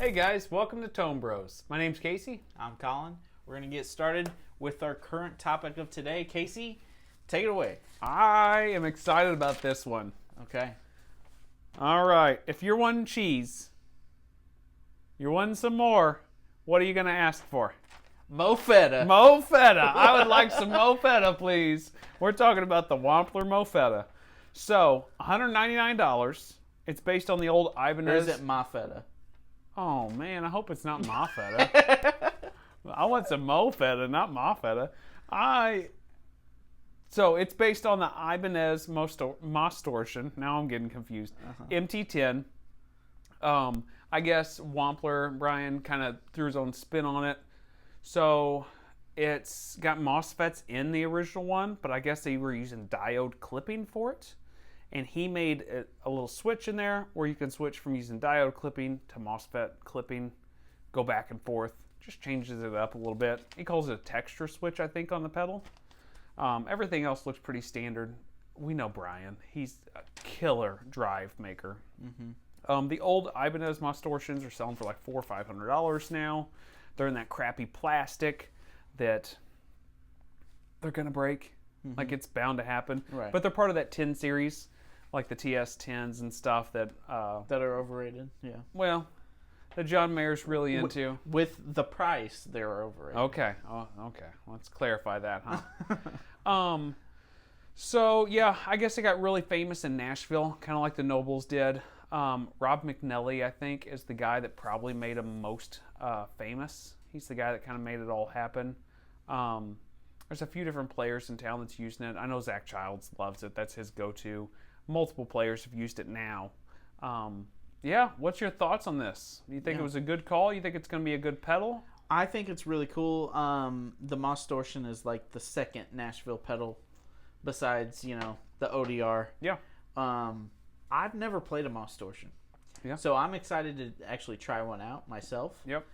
Hey guys, welcome to ToneBros. My name's Casey. I'm Colin. We're going to get started with our current topic of today. Casey, take it away. I am excited about this one. Okay. All right, if you're wanting cheese, you're wanting some more, what are you going to ask for? Mofetta. Mofetta. I would like some Mofetta, please. We're talking about the Wampler Mofetta. So, $199. It's based on the old Ibanez. Or is it Moffetta? Oh man, I hope it's not Moffetta. I want some Mofetta, not Moffetta. So it's based on the Ibanez Mostortion. Now I'm getting confused. MT10. I guess Wampler Brian kind of threw his own spin on it. So it's got MOSFETs in the original one, but I guess they were using diode clipping for it. And he made a little switch in there where you can switch from using diode clipping to MOSFET clipping, go back and forth. Just changes it up a little bit. He calls it a texture switch, I think, on the pedal. Everything else looks pretty standard. We know Brian. He's a killer drive maker. Mm-hmm. The old Ibanez Mostortions are selling for like $400 or $500 now. They're in that crappy plastic that they're going to break. Mm-hmm. Like it's bound to happen. Right. But they're part of that 10 series. Like the TS10s and stuff that are overrated. Yeah. Well, that John Mayer's really into. With the price, they're overrated. Okay. Oh, okay. Let's clarify that, huh? So yeah, I guess it got really famous in Nashville, kind of like the Nobles did. Rob McNelly, I think, is the guy that probably made him most famous. He's the guy that kind of made it all happen. There's a few different players in town that's using it. I know Zach Childs loves it. That's his go-to. Multiple players have used it now. Yeah, what's your thoughts on this? You think it was a good call? You think it's going to be a good pedal? I think it's really cool. The Mostortion is like the second Nashville pedal besides, the ODR. Yeah. I've never played a Mostortion. Yeah. So I'm excited to actually try one out myself. Yep.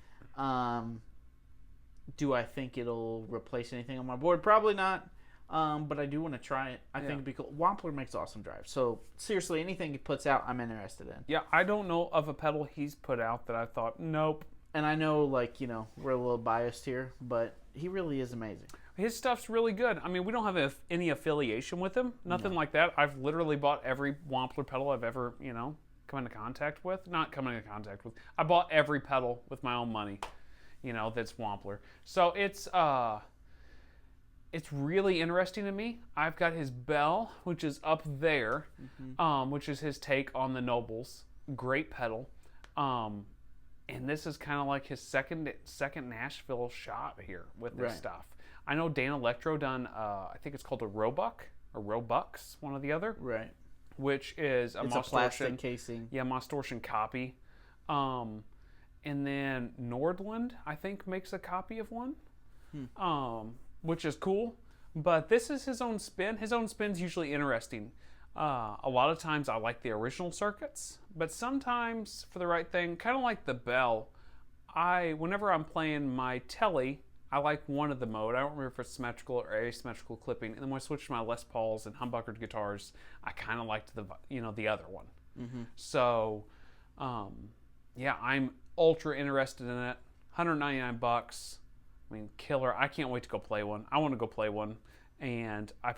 Do I think it'll replace anything on my board? Probably not. But I do want to try it. I think it'd be cool. Wampler makes awesome drives. So seriously, anything he puts out, I'm interested in. Yeah, I don't know of a pedal he's put out that I thought, nope. And I know, we're a little biased here, but he really is amazing. His stuff's really good. I mean, we don't have any affiliation with him. Nothing like that. I've literally bought every Wampler pedal I've ever, come into contact with. Not come into contact with. I bought every pedal with my own money, that's Wampler. So it's really interesting to me. I've got his Bell, which is up there, which is his take on the Nobles. Great pedal. And this is kind of like his second Nashville shot here with this stuff. I know Dan Electro done, I think it's called a Roebuck, or Robux, one or the other. Right. Which is a plastic casing. Yeah, Mostortion copy. And then Nordland, I think, makes a copy of one. Which is cool, but this is his own spin. His own spin's usually interesting. A lot of times I like the original circuits, but sometimes for the right thing, kind of like the Bell, whenever I'm playing my telly, I like one of the mode. I don't remember if it's symmetrical or asymmetrical clipping. And then when I switched to my Les Pauls and humbuckered guitars, I kind of liked the other one. Mm-hmm. So, yeah, I'm ultra interested in it. $199. I mean, killer. I can't wait to go play one. I want to go play one. And I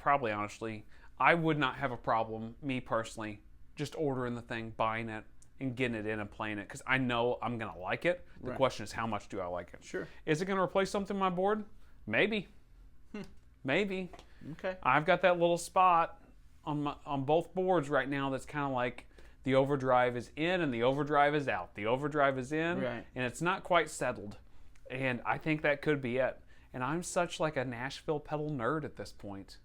would not have a problem, me personally, just ordering the thing, buying it, and getting it in and playing it. Because I know I'm going to like it. The question is, how much do I like it? Sure. Is it going to replace something on my board? Maybe. Maybe. Okay. I've got that little spot on both boards right now that's kind of like the overdrive is in and the overdrive is out. The overdrive is in, and it's not quite settled. And I think that could be it. And I'm such like a Nashville pedal nerd at this point.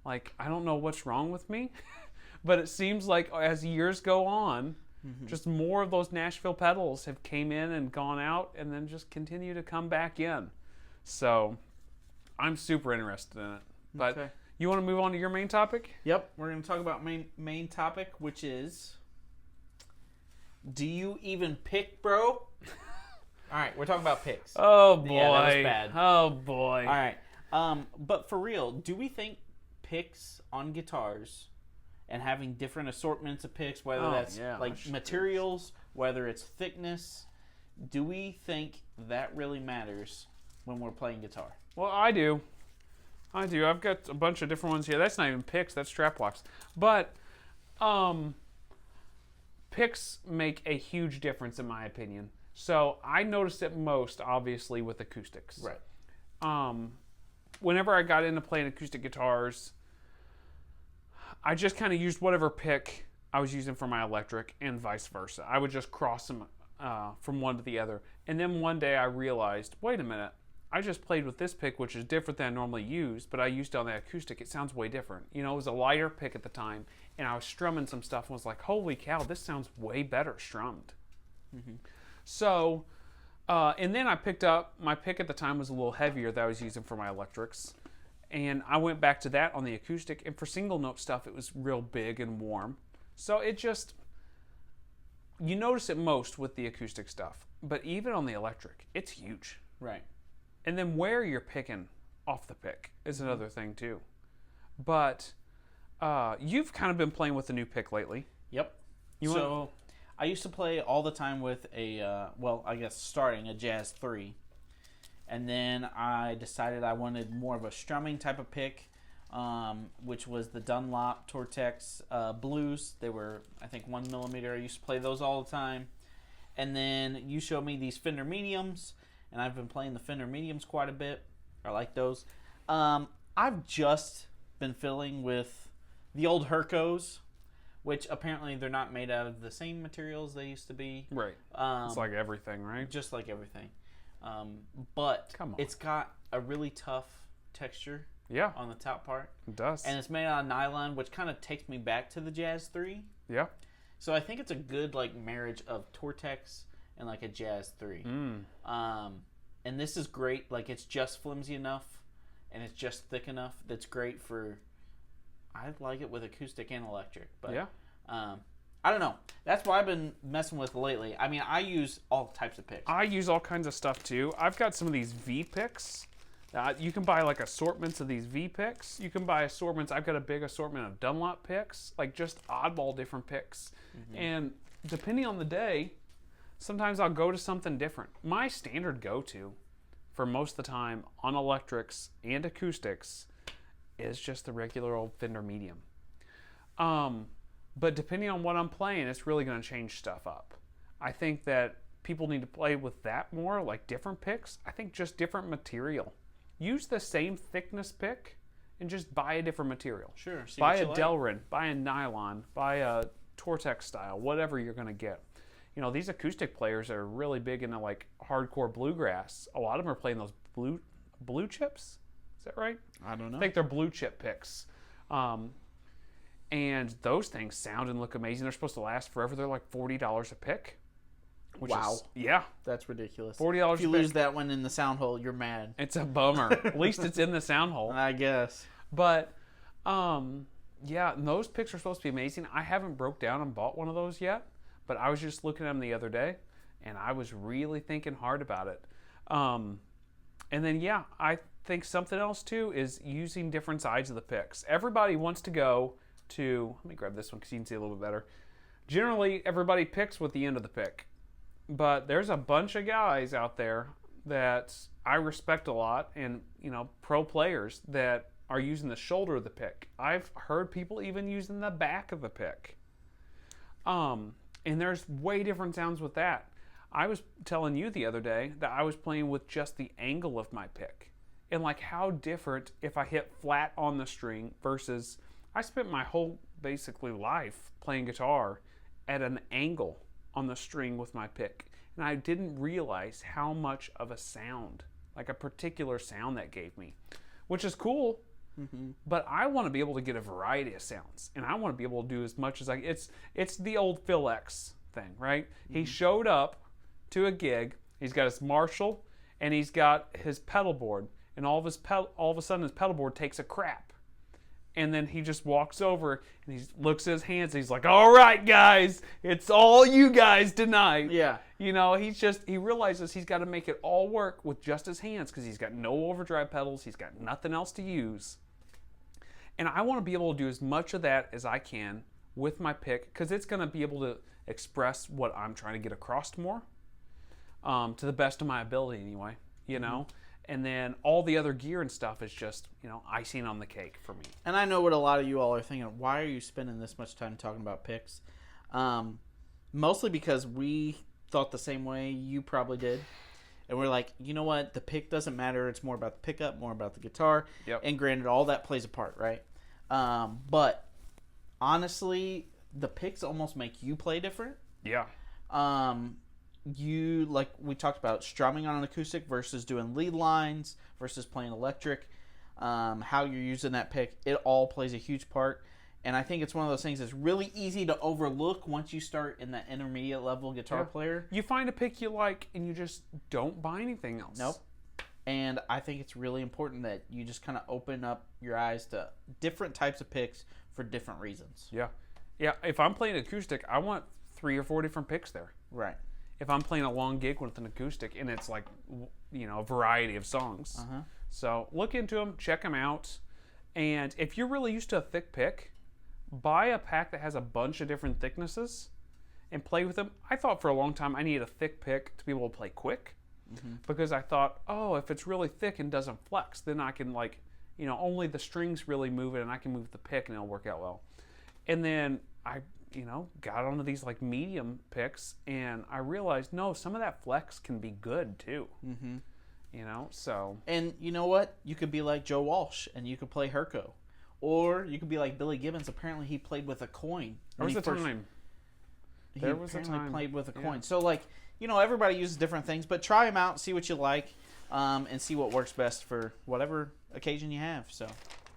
Like, I don't know what's wrong with me, but it seems like as years go on, just more of those Nashville pedals have came in and gone out and then just continue to come back in. So I'm super interested in it. But you want to move on to your main topic? Yep. We're going to talk about main topic, which is, do you even pick, bro? All right, we're talking about picks. Oh, boy. Yeah, that was bad. Oh, boy. All right. But for real, do we think picks on guitars and having different assortments of picks, whether that's materials, whether it's thickness, do we think that really matters when we're playing guitar? Well, I do. I've got a bunch of different ones here. That's not even picks. That's strap locks. But picks make a huge difference in my opinion. So I noticed it most, obviously, with acoustics. Right. Whenever I got into playing acoustic guitars, I just kind of used whatever pick I was using for my electric and vice versa. I would just cross them from one to the other. And then one day I realized, wait a minute, I just played with this pick, which is different than I normally use, but I used it on the acoustic. It sounds way different. You know, it was a lighter pick at the time, and I was strumming some stuff and was like, holy cow, this sounds way better strummed. Mm-hmm. So, and then I picked up, my pick at the time was a little heavier that I was using for my electrics, and I went back to that on the acoustic, and for single note stuff, it was real big and warm. So it just, you notice it most with the acoustic stuff, but even on the electric, it's huge. Right. And then where you're picking off the pick is another thing too. But you've kind of been playing with a new pick lately. Yep. I used to play all the time with starting a Jazz 3. And then I decided I wanted more of a strumming type of pick, which was the Dunlop Tortex Blues. They were, I think, 1 millimeter. I used to play those all the time. And then you showed me these Fender Mediums, and I've been playing the Fender Mediums quite a bit. I like those. I've just been fiddling with the old Hercos, which apparently they're not made out of the same materials they used to be. Right. It's like everything, right? Just like everything. But come on, it's got a really tough texture. Yeah. On the top part. It does. And it's made out of nylon, which kind of takes me back to the Jazz 3. Yeah. So I think it's a good marriage of Tortex and a Jazz 3. And this is great. It's just flimsy enough and it's just thick enough that's great for, I like it with acoustic and electric. But yeah. I don't know. That's what I've been messing with lately. I mean, I use all types of picks. I use all kinds of stuff too. I've got some of these V picks. You can buy assortments of these V picks. You can buy assortments. I've got a big assortment of Dunlop picks, just oddball different picks. Mm-hmm. And depending on the day, sometimes I'll go to something different. My standard go-to for most of the time on electrics and acoustics is just the regular old Fender Medium. But depending on what I'm playing, it's really going to change stuff up. I think that people need to play with that more, different picks. I think just different material. Use the same thickness pick and just buy a different material. Sure. Buy a Delrin, buy a nylon, buy a Tortex style, whatever you're going to get. You know, these acoustic players are really big into hardcore bluegrass. A lot of them are playing those blue chips. Is that right? I don't know. I think they're blue chip picks. And those things sound and look amazing. They're supposed to last forever. They're $40 a pick. Wow. Yeah. That's ridiculous. $40 if you lose that one in the sound hole, you're mad. It's a bummer. At least it's in the sound hole. I guess. But, yeah, those picks are supposed to be amazing. I haven't broke down and bought one of those yet, but I was just looking at them the other day, and I was really thinking hard about it. And then, yeah, I think something else, too, is using different sides of the picks. Everybody wants to go to, let me grab this one because you can see a little bit better. Generally, everybody picks with the end of the pick. But there's a bunch of guys out there that I respect a lot and, pro players that are using the shoulder of the pick. I've heard people even using the back of the pick. And there's way different sounds with that. I was telling you the other day that I was playing with just the angle of my pick. And how different if I hit flat on the string versus I spent my whole basically life playing guitar at an angle on the string with my pick, and I didn't realize how much of a sound, a particular sound that gave me, which is cool. Mm-hmm. But I want to be able to get a variety of sounds, and I want to be able to do as much as it's the old Phil X thing, right? Mm-hmm. He showed up to a gig. He's got his Marshall and he's got his pedal board, and all of a sudden his pedal board takes a crap. And then he just walks over and he looks at his hands and he's like, all right, guys, it's all you guys tonight. Yeah. He realizes he's got to make it all work with just his hands because he's got no overdrive pedals. He's got nothing else to use. And I want to be able to do as much of that as I can with my pick because it's going to be able to express what I'm trying to get across more. to the best of my ability anyway, you know? And then all the other gear and stuff is just, you know, icing on the cake for me. And I know what a lot of you all are thinking. Why are you spending this much time talking about picks? Mostly because we thought the same way you probably did. And we're like, you know what? The pick doesn't matter. It's more about the pickup, more about the guitar. Yep. And granted, all that plays a part, right? But honestly, the picks almost make you play different. Yeah. You, like we talked about, strumming on an acoustic versus doing lead lines versus playing electric, how you're using that pick, it all plays a huge part. And I think it's one of those things that's really easy to overlook once you start in that intermediate level guitar player. You find a pick you like and you just don't buy anything else. Nope. And I think it's really important that you just kind of open up your eyes to different types of picks for different reasons. Yeah. Yeah, if I'm playing acoustic, I want 3 or 4 different picks there. Right. If I'm playing a long gig with an acoustic and it's like, you know, a variety of songs. So look into them, check them out. And if you're really used to a thick pick, buy a pack that has a bunch of different thicknesses and play with them. I thought for a long time I needed a thick pick to be able to play quick because I thought, oh, if it's really thick and doesn't flex, then I can, like, you know, only the strings really move it and I can move the pick and it'll work out well. And then I, you know, got onto these like medium picks and I realized, no, some of that flex can be good too. You know, so. And you know what? You could be like Joe Walsh and you could play Herco. Or you could be like Billy Gibbons. Apparently he played with a coin. There was a time. He apparently played with a coin. So, like, you know, everybody uses different things, but try them out, see what you like, and see what works best for whatever occasion you have. So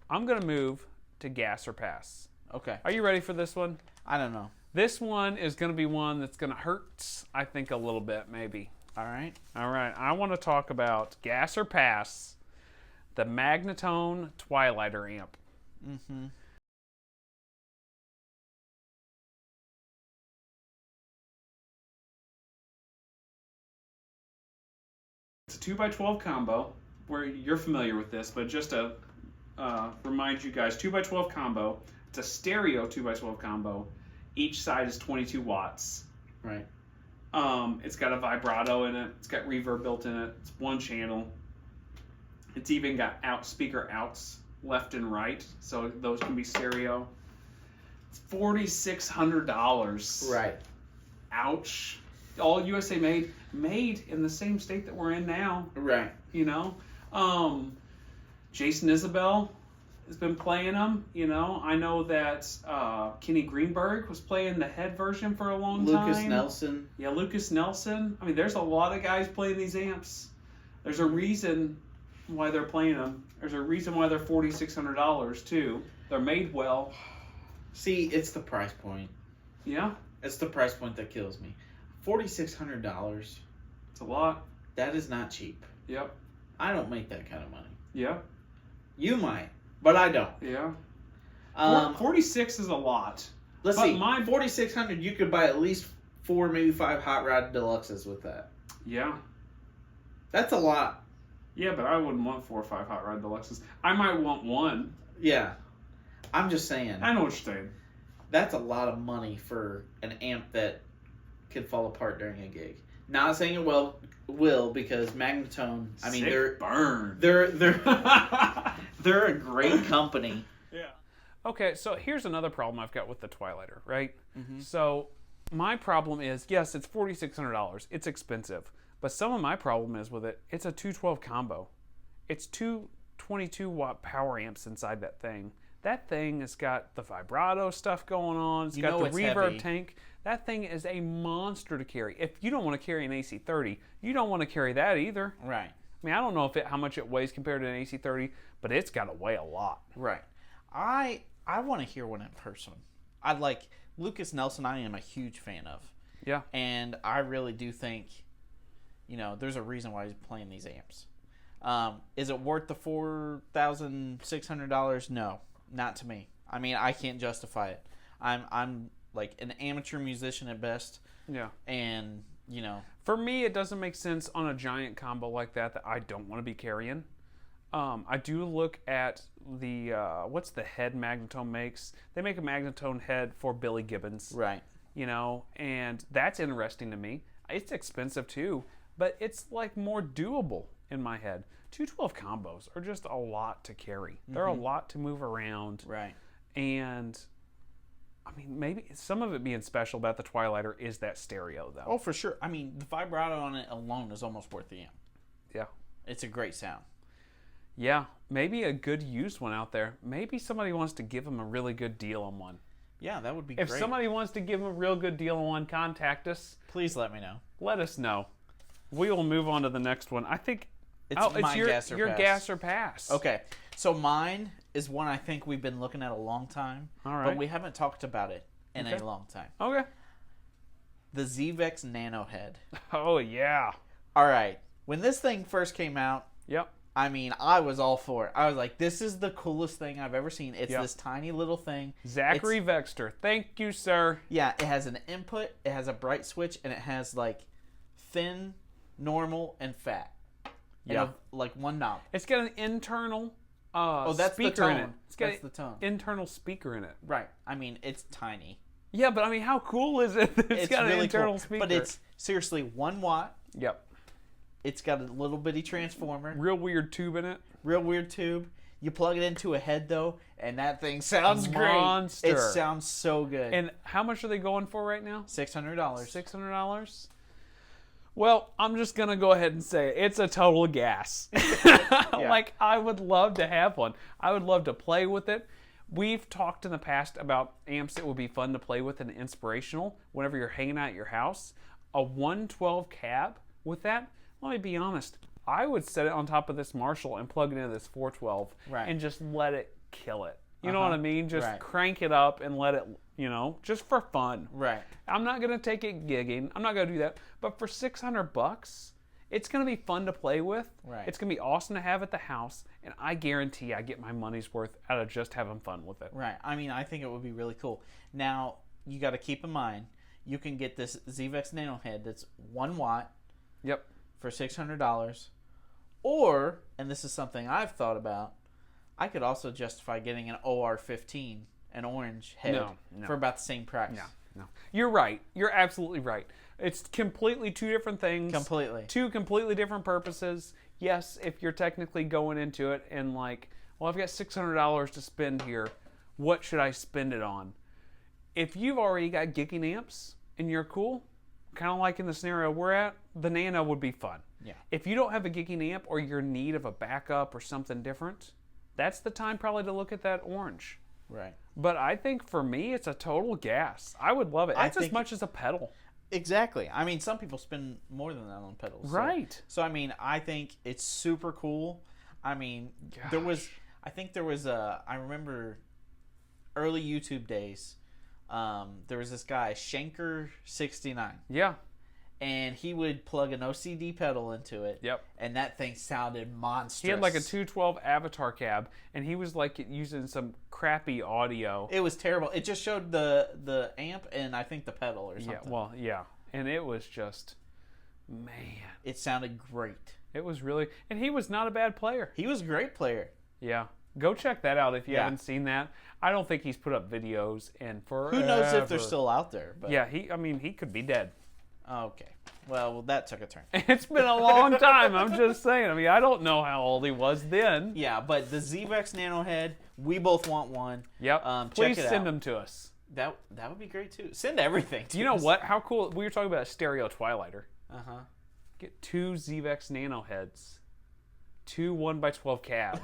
I'm going to move to gas or pass. Okay. Are you ready for this one? I don't know. This one is going to be one that's going to hurt, I think, a little bit, maybe. All right. All right. I want to talk about gas or pass, the Magnatone Twilighter amp. It's a 2x12 combo, where you're familiar with this, but just to remind you guys, 2x12 combo. It's a stereo 2x12 combo. Each side is 22 watts. Right. It's got a vibrato in it. It's got reverb built in it. It's one channel. It's even got speaker outs left and right, so those can be stereo. It's $4,600. Right. Ouch. All USA made in the same state that we're in now. Right. You know, Jason Isabel has been playing them. You know, I know that Kenny Greenberg was playing the head version for a long time. Lucas Nelson. Yeah, Lucas Nelson. I mean, there's a lot of guys playing these amps. There's a reason why they're playing them. There's a reason why they're $4,600 too. They're made well. See, it's the price point. Yeah. It's the price point that kills me. $4,600. It's a lot. That is not cheap. Yep. I don't make that kind of money. Yeah. You might, but I don't. Yeah. 46 is a lot. Let's see. My $4,600, you could buy at least 4, maybe 5 Hot Rod Deluxes with that. Yeah. That's a lot. Yeah, but I wouldn't want 4 or 5 Hot Rod Deluxes. I might want one. Yeah. I'm just saying. I know what you're saying. That's a lot of money for an amp that could fall apart during a gig. Not saying it will because Magnatone. I mean, they're a great company. Yeah. Okay, so here's another problem I've got with the Twilighter, right? So my problem is, yes, it's $4,600. It's expensive. But some of my problem is with it, it's a 212 combo. It's 2 22-watt power amps inside that thing. That thing has got the vibrato stuff going on. It's got the reverb tank. That thing is a monster to carry. If you don't want to carry an AC30, you don't want to carry that either. Right. I mean, I don't know how much it weighs compared to an AC30, but it's got to weigh a lot. Right. I want to hear one in person. I'd like Lucas Nelson. I am a huge fan of. Yeah. And I really do think, you know, there's a reason why he's playing these amps. Is it worth the $4,600? No, not to me. I mean, I can't justify it. I'm like an amateur musician at best. Yeah. And, you know, for me, it doesn't make sense on a giant combo like that I don't want to be carrying. I do look at the what's the head Magnatone makes. They make a Magnatone head for Billy Gibbons. Right. You know, and that's interesting to me. It's expensive too, but it's like more doable in my head. 212 combos are just a lot to carry. They're a lot to move around. Right. And I mean, maybe some of it being special about the Twilighter is that stereo, though. Oh, for sure. I mean, the vibrato on it alone is almost worth the amp. Yeah. It's a great sound. Yeah. Maybe a good used one out there. Maybe somebody wants to give them a really good deal on one. Yeah, that would be great. If somebody wants to give them a real good deal on one, contact us. Please let me know. Let us know. We will move on to the next one. I think it's your gas or your pass. gas or pass. Okay. So mine is one I think we've been looking at a long time. All right. But we haven't talked about it in a long time. Okay. The Zvex Nano head. Oh, yeah. All right. When this thing first came out, Yep. I mean, I was all for it. I was like, this is the coolest thing I've ever seen. It's this tiny little thing. Zachary Vexter. Thank you, sir. Yeah, it has an input, it has a bright switch, and it has like thin, normal, and fat. Yeah. Like one knob. It's got an internal that's speaker the tone. in it. It's got That's the tone. internal speaker in it. Right. I mean, it's tiny. Yeah, but I mean, how cool is it? It's got really an internal cool. speaker. But it's seriously 1 watt. Yep. It's got a little bitty transformer. Real weird tube in it. Real weird tube. You plug it into a head though, and that thing sounds Monster. great. It sounds so good. And how much are they going for right now? $600. $600. Well, I'm just gonna go ahead and say it's a total gas. Like, I would love to have one. I would love to play with it. We've talked in the past about amps that would be fun to play with and inspirational whenever you're hanging out at your house. A 112 cab with that, let me be honest, I would set it on top of this Marshall and plug it into this 412 and just let it kill it. You know what I mean? Just crank it up and let it, just for fun. Right. I'm not going to take it gigging. I'm not going to do that. But for $600, it's going to be fun to play with. Right. It's going to be awesome to have at the house. And I guarantee I get my money's worth out of just having fun with it. Right. I mean, I think it would be really cool. Now, you got to keep in mind, you can get this Zvex Nano head that's 1 watt. Yep. For $600. Or, and this is something I've thought about, I could also justify getting an OR15, an orange head, for about the same price. No. You're right. You're absolutely right. It's completely two different things. Completely. Two completely different purposes. Yes, if you're technically going into it and like, well, I've got $600 to spend here. What should I spend it on? If you've already got gigging amps and you're cool, kind of like in the scenario we're at, the Nano would be fun. Yeah. If you don't have a gigging amp or you're in need of a backup or something different, that's the time probably to look at that orange. Right. But I think for me, it's a total gas. I would love it. That's as much as a pedal. Exactly. I mean, some people spend more than that on pedals. Right. So I mean, I think it's super cool. I mean, I remember early YouTube days, there was this guy, Shanker69. Yeah. And he would plug an OCD pedal into it. Yep. And that thing sounded monstrous. He had like a 212 Avatar cab, and he was like using some crappy audio. It was terrible. It just showed the amp and I think the pedal or something. Yeah. And it was just, man. It sounded great. It was really, and he was not a bad player. He was a great player. Yeah. Go check that out if you haven't seen that. I don't think he's put up videos in forever. Who knows if they're still out there? But. Yeah, he could be dead. Okay. Well, that took a turn. It's been a long time. I'm just saying. I mean, I don't know how old he was then. Yeah, but the Zvex Nano head, we both want one. Yep. Please send them to us. That would be great too. Send everything to us. You know what? How cool. We were talking about a stereo Twilighter. Uh-huh. Get 2 Zvex Nano heads. 2 1x12 cabs.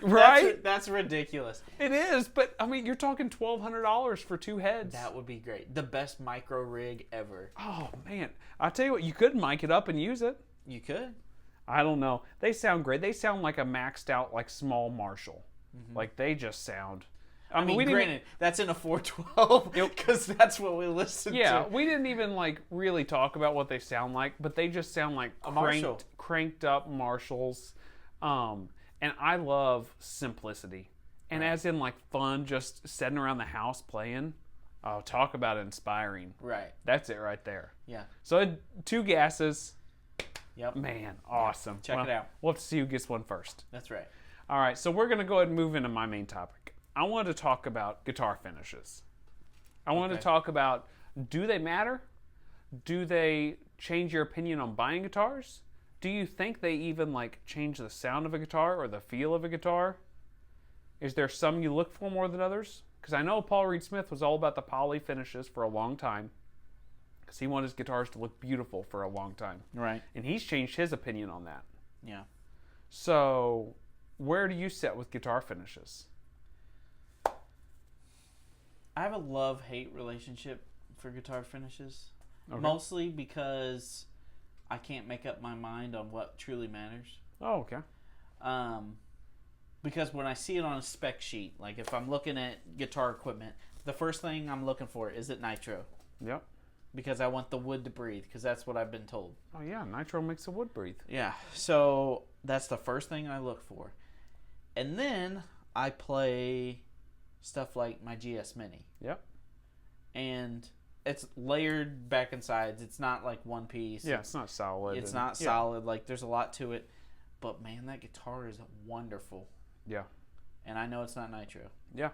Right? That's ridiculous. It is, but I mean, you're talking $1,200 for 2 heads. That would be great. The best micro rig ever. Oh man, I tell you what, you could mic it up and use it. You could. I don't know. They sound great. They sound like a maxed out, like small Marshall. Mm-hmm. Like they just sound. I mean, granted, that's in a 412 because that's what we listened to. Yeah, we didn't even like really talk about what they sound like, but they just sound like cranked up Marshalls. And I love simplicity. And as in like fun, just sitting around the house playing. Oh, talk about inspiring. Right. That's it right there. Yeah. So 2 gases. Yep. Man, awesome. Check it out. We'll have to see who gets one first. That's right. All right, so we're going to go ahead and move into my main topic. I wanted to talk about guitar finishes. I wanted to talk about, do they matter? Do they change your opinion on buying guitars? Do you think they even like change the sound of a guitar or the feel of a guitar? Is there some you look for more than others? Because I know Paul Reed Smith was all about the poly finishes for a long time. Because he wanted his guitars to look beautiful for a long time. Right. And he's changed his opinion on that. Yeah. So, where do you sit with guitar finishes? I have a love-hate relationship for guitar finishes. Okay. Mostly because I can't make up my mind on what truly matters. Oh, okay. Because when I see it on a spec sheet, like if I'm looking at guitar equipment, the first thing I'm looking for is it nitro. Yep. Because I want the wood to breathe, because that's what I've been told. Oh, yeah. Nitro makes the wood breathe. Yeah. So that's the first thing I look for. And then I play stuff like my GS Mini. Yep. And it's layered back and sides. It's not like one piece. Yeah, it's not solid. It's not solid. Like, there's a lot to it. But, man, that guitar is wonderful. Yeah. And I know it's not nitro. Yeah.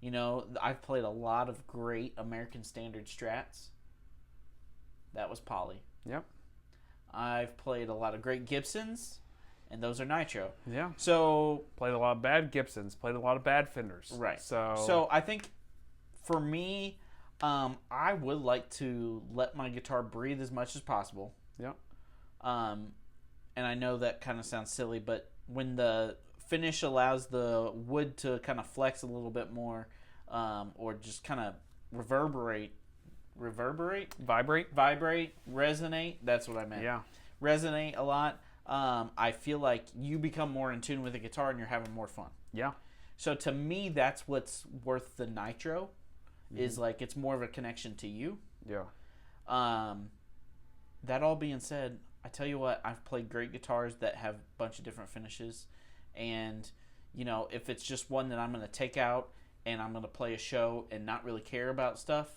You know, I've played a lot of great American Standard Strats. That was poly. Yep. I've played a lot of great Gibsons, and those are nitro. Yeah. So played a lot of bad Gibsons, played a lot of bad Fenders. Right. So So I think for me, I would like to let my guitar breathe as much as possible. Yep. And I know that kind of sounds silly, but when the finish allows the wood to kind of flex a little bit more, or just kind of vibrate, resonate. That's what I meant. Yeah. Resonate a lot. I feel like you become more in tune with the guitar and you're having more fun. Yeah. So to me, that's what's worth the nitro. Is like it's more of a connection to you. Yeah. That all being said, I tell you what, I've played great guitars that have a bunch of different finishes, and you know, if it's just one that I'm going to take out and I'm going to play a show and not really care about stuff,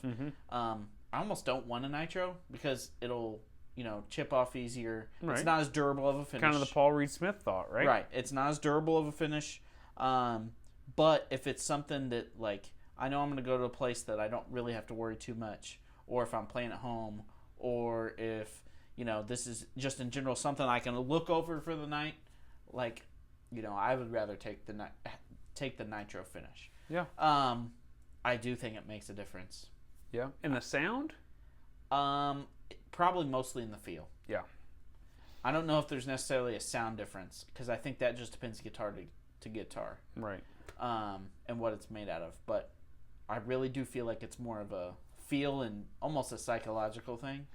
I almost don't want a nitro because it'll, you know, chip off easier. Right. It's not as durable of a finish. Kind of the Paul Reed Smith thought, right? Right. It's not as durable of a finish. But if it's something that, like, I know I'm going to go to a place that I don't really have to worry too much, or if I'm playing at home, or if, you know, this is just in general something I can look over for the night, like, you know, I would rather take the nitro finish. Yeah. I do think it makes a difference. Yeah. And the sound? Probably mostly in the feel. Yeah. I don't know if there's necessarily a sound difference, because I think that just depends guitar to guitar. Right. And what it's made out of. But I really do feel like it's more of a feel and almost a psychological thing.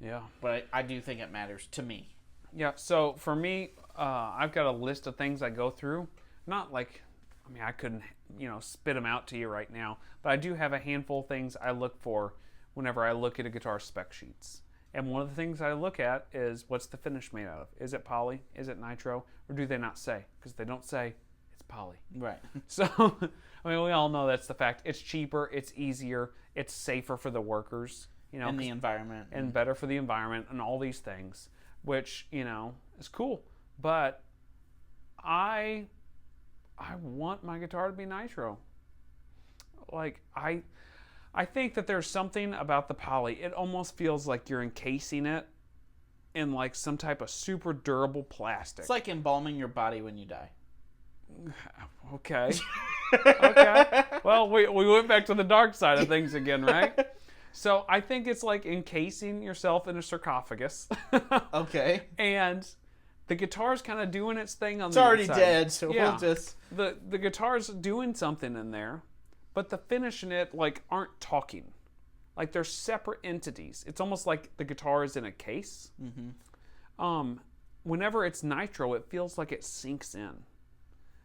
Yeah. But I do think it matters to me. Yeah. So for me, I've got a list of things I go through. Not like, I mean, I couldn't, you know, spit them out to you right now. But I do have a handful of things I look for whenever I look at a guitar spec sheets. And one of the things I look at is, what's the finish made out of? Is it poly? Is it nitro? Or do they not say? Because if they don't say, it's poly. Right. So, I mean, we all know that's the fact. It's cheaper, it's easier, it's safer for the workers, you know, and the environment. and better for the environment and all these things, which, you know, is cool. But I want my guitar to be nitro. Like, I think that there's something about the poly. It almost feels like you're encasing it in like some type of super durable plastic. It's like embalming your body when you die. Okay. Okay. Well, we went back to the dark side of things again, right? So I think it's like encasing yourself in a sarcophagus. Okay. And the guitar's kind of doing its thing on It's the already inside. dead, so Yeah. we'll just... The guitar's doing something in there, but the finish in it, like, aren't talking. Like, they're separate entities. It's almost like the guitar is in a case. Mm-hmm. Whenever it's nitro, it feels like it sinks in.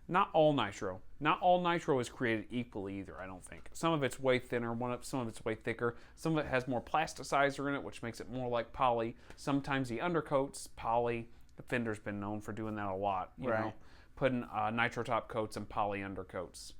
Not all nitro. Not all nitro is created equally either, I don't think. Some of it's way thinner, some of it's way thicker. Some of it has more plasticizer in it, which makes it more like poly. Sometimes the undercoat's poly. The Fender's been known for doing that a lot, you know, putting nitro top coats and poly undercoats.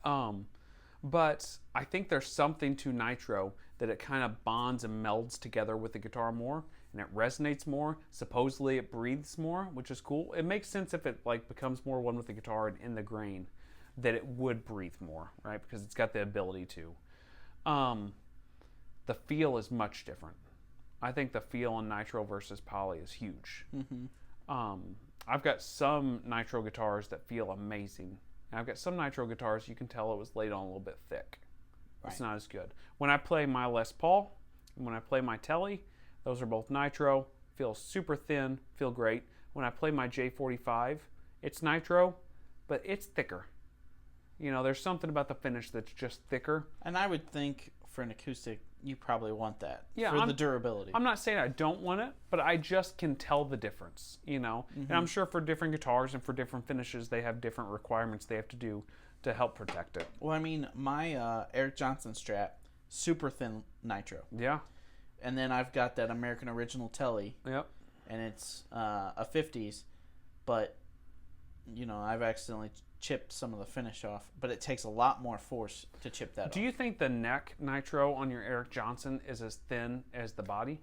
But I think there's something to nitro that it kind of bonds and melds together with the guitar more, and it resonates more. Supposedly it breathes more, which is cool. It makes sense if it like becomes more one with the guitar and in the grain, that it would breathe more, right? Because it's got the ability to. The feel is much different. I think the feel on nitro versus poly is huge. Mm-hmm. I've got some nitro guitars that feel amazing. And I've got some nitro guitars you can tell it was laid on a little bit thick. Right. It's not as good. When I play my Les Paul, and when I play my Tele, those are both nitro, feel super thin, feel great. When I play my J45, it's nitro, but it's thicker. You know, there's something about the finish that's just thicker. And I would think for an acoustic, you probably want that for the durability. I'm not saying I don't want it, but I just can tell the difference, you know. Mm-hmm. And I'm sure for different guitars and for different finishes, they have different requirements they have to do to help protect it. Well, I mean, my Eric Johnson Strat, super thin nitro. Yeah. And then I've got that American Original Tele. Yep. And it's a 50s, but, you know, I've accidentally chipped some of the finish off, but it takes a lot more force to chip that off. Do you think the neck nitro on your Eric Johnson is as thin as the body,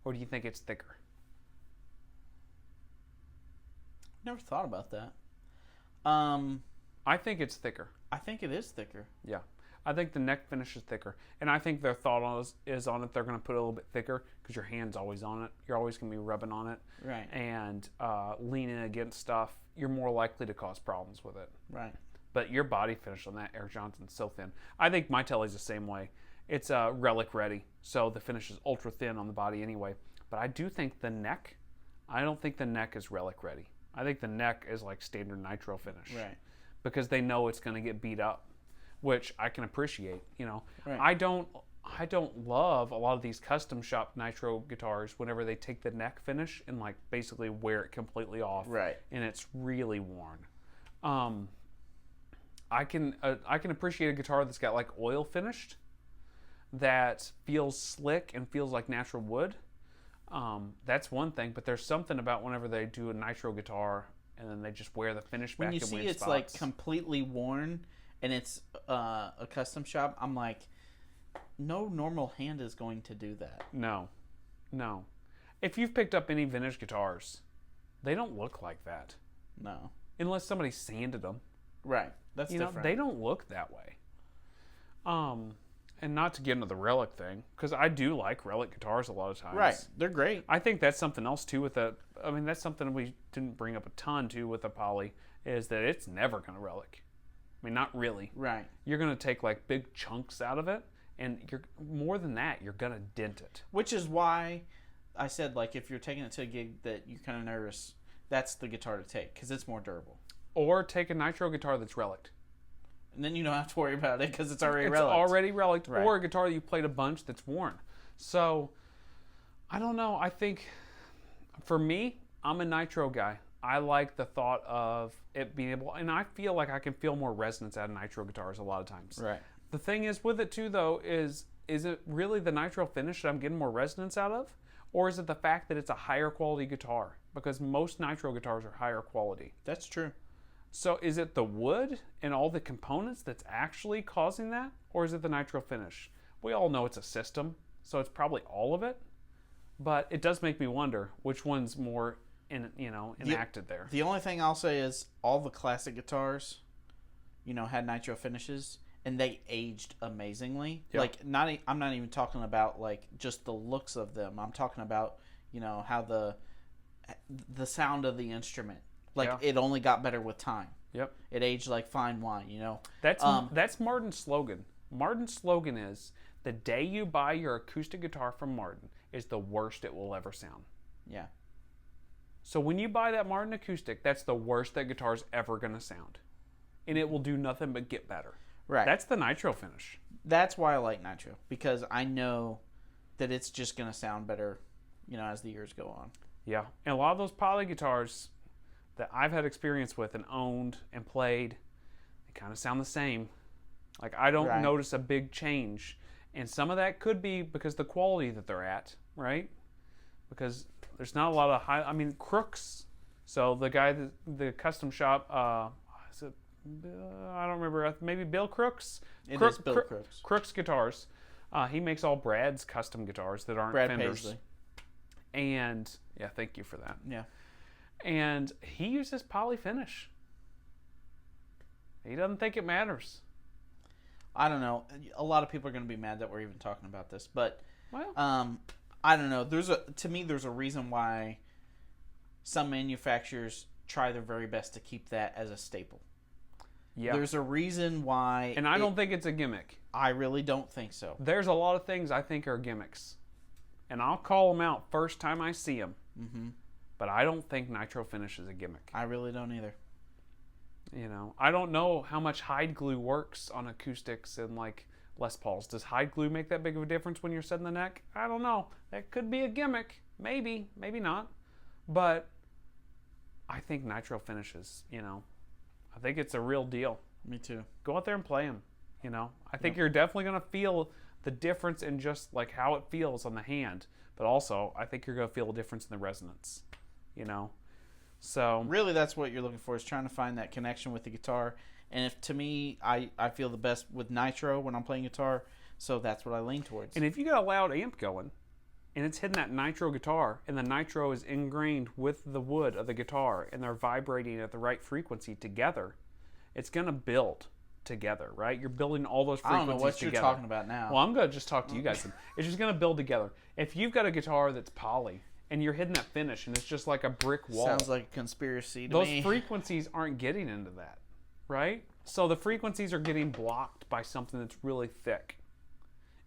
or do you think it's thicker? Never thought about that. I think it's thicker. I think it is thicker. Yeah. I think the neck finish is thicker. And I think their thought is on it, they're going to put it a little bit thicker because your hand's always on it. You're always going to be rubbing on it. Right. And leaning against stuff, you're more likely to cause problems with it. Right. But your body finish on that Eric Johnson's so thin. I think my Tele's the same way. It's relic ready, so the finish is ultra thin on the body anyway. But I do think the neck, I don't think the neck is relic ready. I think the neck is like standard nitro finish. Right. Because they know it's going to get beat up, which I can appreciate. You know, right. I don't love a lot of these custom shop nitro guitars whenever they take the neck finish and like basically wear it completely off. Right. And it's really worn. I can appreciate a guitar that's got like oil finished, that feels slick and feels like natural wood. That's one thing, but there's something about whenever they do a nitro guitar and then they just wear the finish back in weird spots. When you see it's like completely worn and it's a custom shop, I'm like, no normal hand is going to do that. No. If you've picked up any vintage guitars, they don't look like that. No. Unless somebody sanded them. Right. That's different. They don't look that way. And not to get into the relic thing, because I do like relic guitars a lot of times. Right. They're great. I think that's something else too with a, I mean, that's something we didn't bring up a ton too with a poly, is that it's never going to relic. I mean, not really. Right. You're going to take like big chunks out of it, and you're more than that, you're going to dent it. Which is why I said, like, if you're taking it to a gig that you're kind of nervous, that's the guitar to take, because it's more durable. Or take a nitro guitar that's relicked. And then you don't have to worry about it because it's already relicked. It's already relicked, right. Or a guitar that you played a bunch that's worn. So, I don't know. I think, for me, I'm a nitro guy. I like the thought of it being able, and I feel like I can feel more resonance out of nitro guitars a lot of times. Right. The thing is with it too, though, is it really the nitro finish that I'm getting more resonance out of? Or is it the fact that it's a higher quality guitar? Because most nitro guitars are higher quality. That's true. So is it the wood and all the components that's actually causing that? Or is it the nitro finish? We all know it's a system, so it's probably all of it. But it does make me wonder which one's more enacted there. The only thing I'll say is all the classic guitars, had nitro finishes, and they aged amazingly. Yep. Like, I'm not even talking about like just the looks of them. I'm talking about, how the sound of the instrument. Like, It only got better with time. Yep. It aged like fine wine, That's Martin's slogan. Martin's slogan is, the day you buy your acoustic guitar from Martin is the worst it will ever sound. Yeah. So when you buy that Martin acoustic, that's the worst that guitar's ever going to sound. And it will do nothing but get better. Right. That's the nitro finish. That's why I like nitro, because I know that it's just going to sound better, as the years go on. Yeah. And a lot of those poly guitars that I've had experience with and owned and played, they kind of sound the same. Like, I don't notice a big change. And some of that could be because the quality that they're at, right? Because there's not a lot of Crooks. So the guy, the custom shop, I don't remember, maybe Bill Crooks? It is Bill Crooks. Crooks Guitars. He makes all Brad's custom guitars that aren't Brad Fenders. Paisley. And, yeah, thank you for that. Yeah. And he uses poly finish. He doesn't think it matters. I don't know. A lot of people are going to be mad that we're even talking about this, but I don't know. To me, there's a reason why some manufacturers try their very best to keep that as a staple. Yeah. There's a reason why. And I don't think it's a gimmick. I really don't think so. There's a lot of things I think are gimmicks. And I'll call them out first time I see them. Mm-hmm. But I don't think nitro finish is a gimmick. I really don't either. You know, I don't know how much hide glue works on acoustics and like Les Pauls. Does hide glue make that big of a difference when you're setting the neck? I don't know. That could be a gimmick. Maybe, maybe not. But I think nitro finishes, you know, I think it's a real deal. Me too. Go out there and play them, you know. I think you're definitely going to feel the difference in just like how it feels on the hand. But also, I think you're going to feel a difference in the resonance, you know. So really, that's what you're looking for, is trying to find that connection with the guitar. And if to me, I feel the best with nitro when I'm playing guitar, so that's what I lean towards. And if you got a loud amp going, and it's hitting that nitro guitar, and the nitro is ingrained with the wood of the guitar, and they're vibrating at the right frequency together, it's going to build together, right? You're building all those frequencies together. I don't know what you're talking about now. Well, I'm going to just talk to you guys. It's just going to build together. If you've got a guitar that's poly, and you're hitting that finish, and it's just like a brick wall. Sounds like a conspiracy to me. Those me. frequencies aren't getting into that, right? So the frequencies are getting blocked by something that's really thick.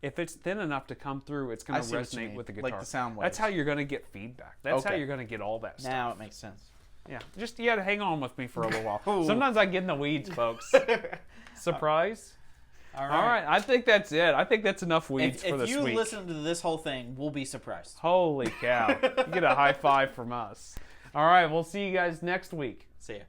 If it's thin enough to come through, it's going to resonate with the guitar. Like the sound waves. That's how you're going to get feedback. That's how you're going to get all that stuff. Now it makes sense. Yeah, just you got to hang on with me for a little while. Sometimes I get in the weeds, folks. Surprise. All right, I think that's it. I think that's enough weeds for this week. If you listen to this whole thing, we'll be surprised. Holy cow. You get a high five from us. All right, we'll see you guys next week. See ya.